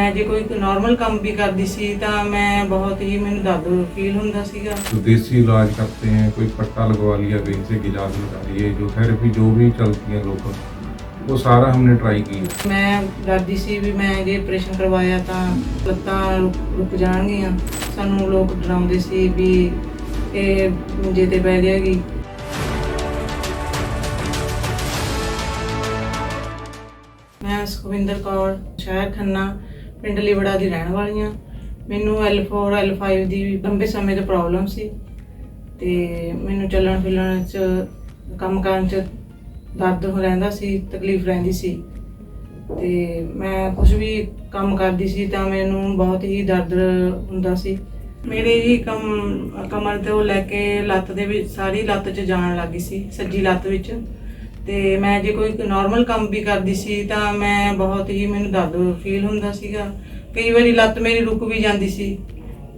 ਮੈਂ ਜੇ ਕੋਈ नॉर्मल काम भी करती सी तो मैं बहुत ही मैंने दर्द फील होंदा सीगा। तो देसी इलाज करते हैं, कोई पट्टा लगवा लिया, कहीं से गिलास लगा लिए, जो थेरेपी जो भी चलती है लोकल, वो सारा हमने ट्राई किया। मैं डरदी सी भी मैं जे ऑपरेशन करवाया तो ਲੱਤਾਂ रुक जाणगीਆਂ। ਸਾਨੂੰ ਲੋਕ ਡਰਾਉਂਦੇ ਸੀ ਵੀ ਇਹ ਮੰਜੇ ਤੇ ਪੈ ਜਾਏਗੀ। ਮੈਂ ਸੁਖਵਿੰਦਰ ਕੌਰ ਸ਼ਹਿਰ ਖੰਨਾ ਪਿੰਡ ਲਿਵੜਾ ਦੀ ਰਹਿਣ ਵਾਲੀ ਹਾਂ। ਮੈਨੂੰ L4 L5 ਦੀ ਲੰਬੇ ਸਮੇਂ ਤੋਂ ਪ੍ਰੋਬਲਮ ਸੀ ਤੇ ਮੈਨੂੰ ਚੱਲਣ ਫਿਰਨ 'ਚ ਕੰਮ ਕਰਨ 'ਚ ਦਰਦ ਹੋ ਰਹਿੰਦਾ ਸੀ, ਤਕਲੀਫ ਰਹਿੰਦੀ ਸੀ ਤੇ ਮੈਂ ਕੁਝ ਵੀ ਕੰਮ ਕਰਦੀ ਸੀ ਤਾਂ ਮੈਨੂੰ ਬਹੁਤ ਹੀ ਦਰਦ ਹੁੰਦਾ ਸੀ। ਮੇਰੇ ਜੀ ਕਮਰ ਤੋਂ ਲੈ ਕੇ ਲੱਤ ਦੇ ਵਿੱਚ ਸਾਰੀ ਲੱਤ 'ਚ ਜਾਣ ਲੱਗੀ ਸੀ, ਸੱਜੀ ਲੱਤ ਵਿੱਚ। ਤੇ ਮੈਂ ਜੇ ਕੋਈ ਨॉर्मल ਕੰਮ ਵੀ ਕਰਦੀ ਸੀ ਤਾਂ ਮੈਂ ਬਹੁਤ ਹੀ ਮੈਨੂੰ ਦਰਦ ਫੀਲ ਹੁੰਦਾ ਸੀਗਾ। ਕਈ ਵਾਰੀ ਲੱਤ ਮੇਰੀ ਰੁਕ ਵੀ ਜਾਂਦੀ ਸੀ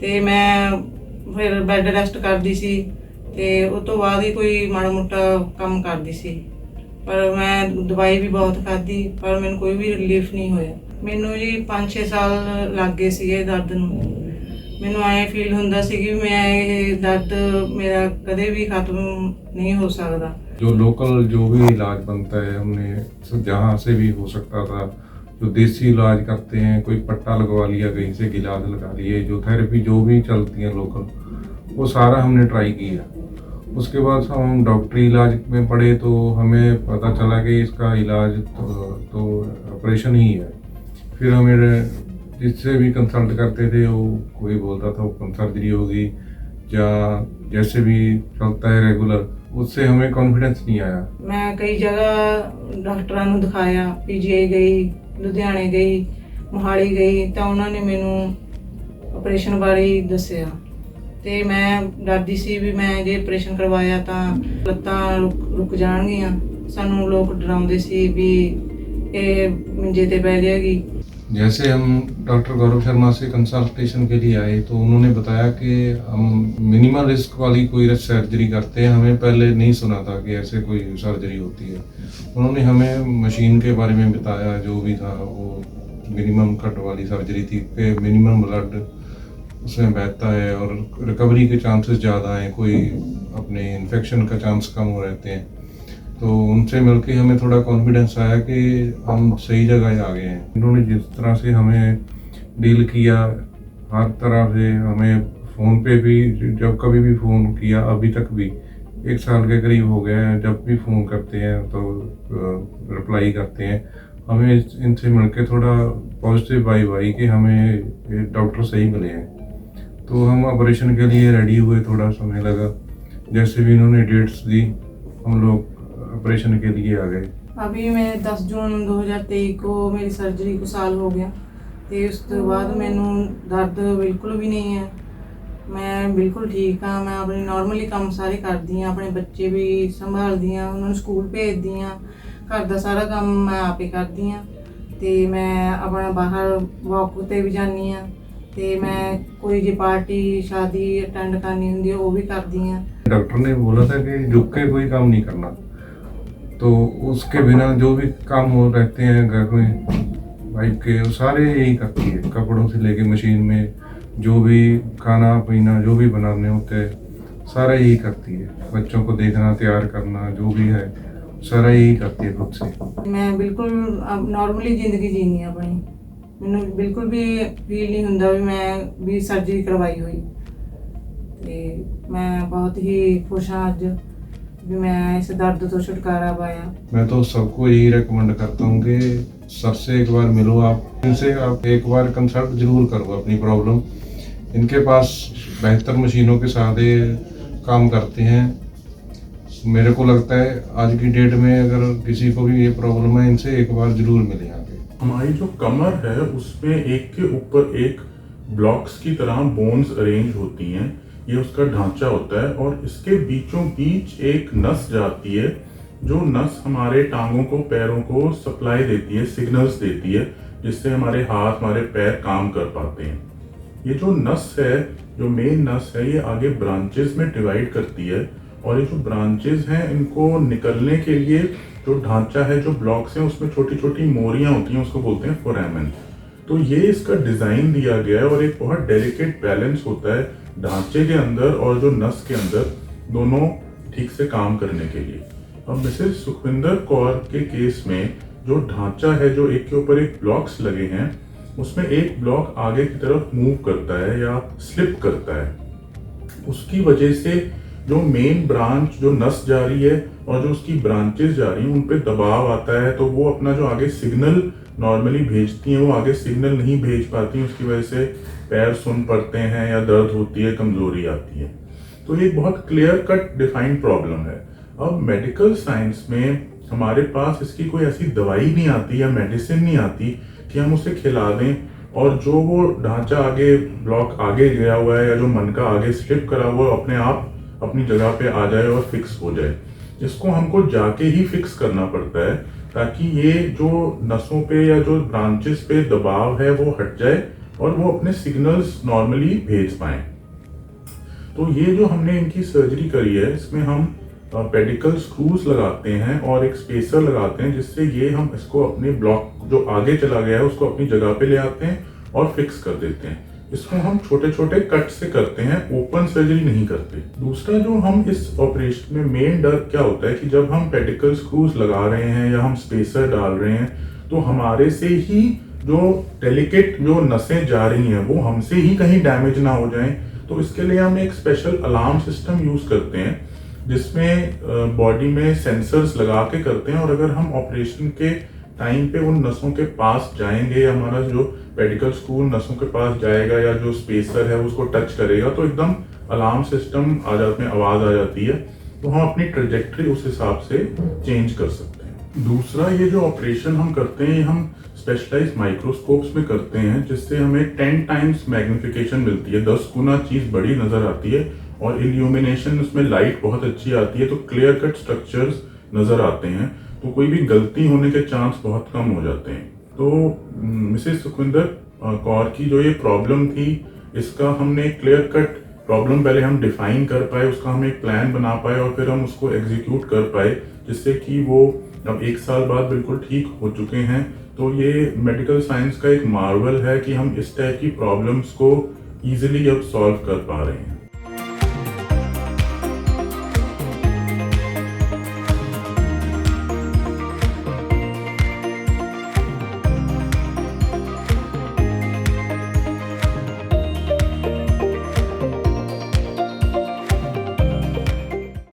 ਤੇ ਮੈਂ ਫਿਰ ਬੈੱਡ ਰੈਸਟ ਕਰਦੀ ਸੀ ਤੇ ਉਸ ਤੋਂ ਬਾਅਦ ਹੀ ਕੋਈ ਮਾੜਾ ਮੋਟਾ ਕੰਮ ਕਰਦੀ ਸੀ। ਪਰ ਮੈਂ ਦਵਾਈ ਵੀ ਬਹੁਤ ਖਾਧੀ ਪਰ ਮੈਨੂੰ ਕੋਈ ਵੀ ਰਿਲੀਫ ਨਹੀਂ ਹੋਇਆ। ਮੈਨੂੰ ਜੀ 5-6 ਸਾਲ ਲੱਗ ਗਏ ਸੀਗੇ ਦਰਦ ਨੂੰ। ਮੈਨੂੰ ਐਂ ਫੀਲ ਹੁੰਦਾ ਸੀ ਕਿ ਮੈਂ ਇਹ ਦਰਦ ਮੇਰਾ ਕਦੇ ਵੀ ਖਤਮ नहीं हो सकता। जो लोकल जो भी इलाज बनता है हमने जहाँ से भी हो सकता था, जो देसी इलाज करते हैं, कोई पट्टा लगवा लिया, कहीं से गिलास लगा लिए, जो थेरेपी जो भी चलती है लोकल, वो सारा हमने ट्राई किया। उसके बाद हम डॉक्टरी इलाज में पढ़े तो हमें पता चला कि इसका इलाज तो ऑपरेशन ही है। फिर हमें जिससे भी कंसल्ट करते थे वो कोई बोलता था ओपन सर्जरी होगी या जैसे भी चलता है रेगुलर, उससे हमें कॉन्फिडेंस नहीं आया। मैं कई जगह डॉक्टरां नूं दिखाया, PGI गई, लुधियाने गई, मोहाली गई तो उन्होंने मैनू ऑपरेशन बारे दस्सिया ते मैं डरदी सी भी मैं जे ऑपरेशन करवाया तो ਲੱਤਾਂ रुक जाणगीਆਂ। ਸਾਨੂੰ ਲੋਕ ਡਰਾਉਂਦੇ ਸੀ ਵੀ ਇਹ ਮੰਜੇ ਤੇ ਪੈ ਜਾਏਗੀ। जैसे हम डॉक्टर गौरव शर्मा से कंसल्टेशन के लिए आए तो उन्होंने बताया कि हम मिनिमल रिस्क वाली कोई सर्जरी करते हैं। हमें पहले नहीं सुना था कि ऐसे कोई सर्जरी होती है। उन्होंने हमें मशीन के बारे में बताया, जो भी था वो मिनिमम कट वाली सर्जरी थी कि मिनिमम ब्लड उसमें बहता है और रिकवरी के चांसेस ज़्यादा हैं, कोई अपने इन्फेक्शन का चांस कम हो रहते हैं। तो उनसे मिलके हमें थोड़ा कॉन्फिडेंस आया कि हम सही जगह आ गए हैं। इन्होंने जिस तरह से हमें डील किया, हर तरह से हमें फ़ोन पे भी जब कभी भी फ़ोन किया, अभी तक भी 1 साल के करीब हो गया है, जब भी फ़ोन करते हैं तो रिप्लाई करते हैं। हमें इनसे मिलके थोड़ा पॉजिटिव वाइब आई कि हमें डॉक्टर सही मिले हैं। तो हम ऑपरेशन के लिए रेडी हुए, थोड़ा समय लगा। जैसे भी इन्होंने डेट्स दी हम लोग ऑपरेशन के लिए आ गए। अभी मैं 10 जून 2023 को मेरी सर्जरी को साल हो गया तो उस तो बाद मैनू दर्द बिल्कुल भी नहीं है। मैं बिल्कुल ठीक हाँ। मैं अपने नॉर्मली काम सारे करती हाँ, अपने बच्चे भी संभालती हाँ, उन्होंने स्कूल भेजती हाँ, घर का सारा काम मैं आप ही करती हाँ तो मैं अपना बाहर वॉक पर भी जानी हाँ तो मैं कोई जो पार्टी शादी अटेंड करनी होंगी वो भी करती हाँ। डॉक्टर ने बोला था कि झुक के कोई काम नहीं करना, तो उसके बिना जो भी काम हो रहते हैं घर में वाइफ के, वो सारे यही करती है। कपड़ों से लेके मशीन में जो भी खाना पीना जो भी बनाने होते हैं सारा यही करती है। बच्चों को देखना, तैयार करना, जो भी है सारा यही करती है खुद से। मैं बिल्कुल नॉर्मली जिंदगी जीनी है अपनी। मैनू बिल्कुल भी फील नहीं होंदा भी मैं भी सर्जरी करवाई हुई ते मैं बहुत ही खुश हाँ अज भी मैं इस दर्द तो छुटकारा पाया। मैं तो सबको यही रेकमेंड करता हूँ कि सर से एक बार मिलो, आप इनसे आप एक बार कंसल्ट जरूर करो अपनी प्रॉब्लम। इनके पास बेहतर मशीनों के साथ ये काम करते हैं। मेरे को लगता है आज की डेट में अगर किसी को भी ये प्रॉब्लम है, इनसे एक बार जरूर मिले आके। हमारी जो कमर है उसमें एक के ऊपर एक ब्लॉक्स की तरह बोन्स अरेंज होती हैं, ये उसका ढांचा होता है और इसके बीचों बीच एक नस जाती है जो नस हमारे टांगों को, पैरों को सप्लाई देती है, सिग्नल्स देती है, जिससे हमारे हाथ, हमारे पैर काम कर पाते हैं। ये जो नस है, जो मेन नस है, ये आगे ब्रांचेस में डिवाइड करती है और ये जो ब्रांचेस हैं इनको निकलने के लिए जो ढांचा है, जो ब्लॉक्स हैं, उसमें छोटी छोटी मोरियां होती हैं, उसको बोलते हैं फोरामेन। तो ये इसका डिज़ाइन दिया गया है और एक बहुत डेलिकेट बैलेंस होता है ढांचे के अंदर और जो नस के अंदर, दोनों ठीक से काम करने के लिए। अब मिसेस सुखविंदर कौर के केस में जो ढांचा है, जो एक के ऊपर एक ब्लॉक्स लगे हैं, उसमें एक ब्लॉक आगे की तरफ मूव करता है या स्लिप करता है। उसकी वजह से जो मेन ब्रांच, जो नस जा रही है और जो उसकी ब्रांचेस जा रही हैं, उन पे दबाव आता है, तो वो अपना जो आगे सिग्नल नॉर्मली भेजती हैं, वो आगे सिग्नल नहीं भेज पाती हैं। उसकी वजह से पैर सुन पड़ते हैं या दर्द होती है, कमजोरी आती है। तो ये बहुत क्लियर कट डिफाइंड प्रॉब्लम है। अब मेडिकल साइंस में हमारे पास इसकी कोई ऐसी दवाई नहीं आती या मेडिसिन नहीं आती कि हम उसे खिला दें और जो वो ढांचा आगे, ब्लॉक आगे गया हुआ है या जो मन का आगे स्लिप करा हुआ है, अपने आप अपनी जगह पे आ जाए और फिक्स हो जाए। इसको हमको जाके ही फिक्स करना पड़ता है ताकि ये जो नसों पे या जो ब्रांचेस पे दबाव है वो हट जाए और वो अपने सिग्नल्स नॉर्मली भेज पाए। तो ये जो हमने इनकी सर्जरी करी है, इसमें हम पेडिकल स्क्रूज लगाते हैं और एक स्पेसर लगाते हैं, जिससे ये हम इसको अपने ब्लॉक जो आगे चला गया है उसको अपनी जगह पे ले आते हैं और फिक्स कर देते हैं। इसको हम छोटे छोटे कट से करते हैं, ओपन सर्जरी नहीं करते। दूसरा जो हम इस ऑपरेशन में मेन डर क्या होता है कि जब हम पेडिकल स्क्रूज लगा रहे हैं या हम स्पेसर डाल रहे हैं, तो हमारे से ही जो डेलिकेट जो नसें जा रही हैं वो हमसे ही कहीं डैमेज ना हो जाएं। तो इसके लिए हम एक स्पेशल अलार्म सिस्टम यूज करते हैं, जिसमें बॉडी में सेंसर्स लगा के करते हैं, और अगर हम ऑपरेशन के टाइम पे उन नसों के पास जाएंगे या हमारा जो पेडिकल स्क्रू नसों के पास जाएगा या जो स्पेसर है उसको टच करेगा, तो एकदम अलार्म सिस्टम आ जाते हैं, आवाज आ जाती है, तो हम अपनी ट्रेजेक्ट्री उस हिसाब से चेंज कर सकते हैं। दूसरा, ये जो ऑपरेशन हम करते हैं, हम स्पेशलाइज्ड माइक्रोस्कोप्स में करते हैं, जिससे हमें 10 टाइम्स मैग्निफिकेशन मिलती है, 10 गुना चीज बड़ी नजर आती है और इल्यूमिनेशन, उसमें लाइट बहुत अच्छी आती है, तो क्लियर कट स्ट्रक्चर्स नजर आते हैं, तो कोई भी गलती होने के चांस बहुत कम हो जाते हैं। तो मिसेस सुखविंदर कौर की जो ये प्रॉब्लम थी, इसका हमने क्लियर कट प्रॉब्लम पहले हम डिफाइन कर पाए, उसका हम एक प्लान बना पाए और फिर हम उसको एग्जीक्यूट कर पाए, जिससे कि वो अब 1 साल बाद बिल्कुल ठीक हो चुके हैं। तो ये मेडिकल साइंस का एक मार्वल है कि हम इस टाइप की प्रॉब्लम्स को इजीली अब सॉल्व कर पा रहे हैं।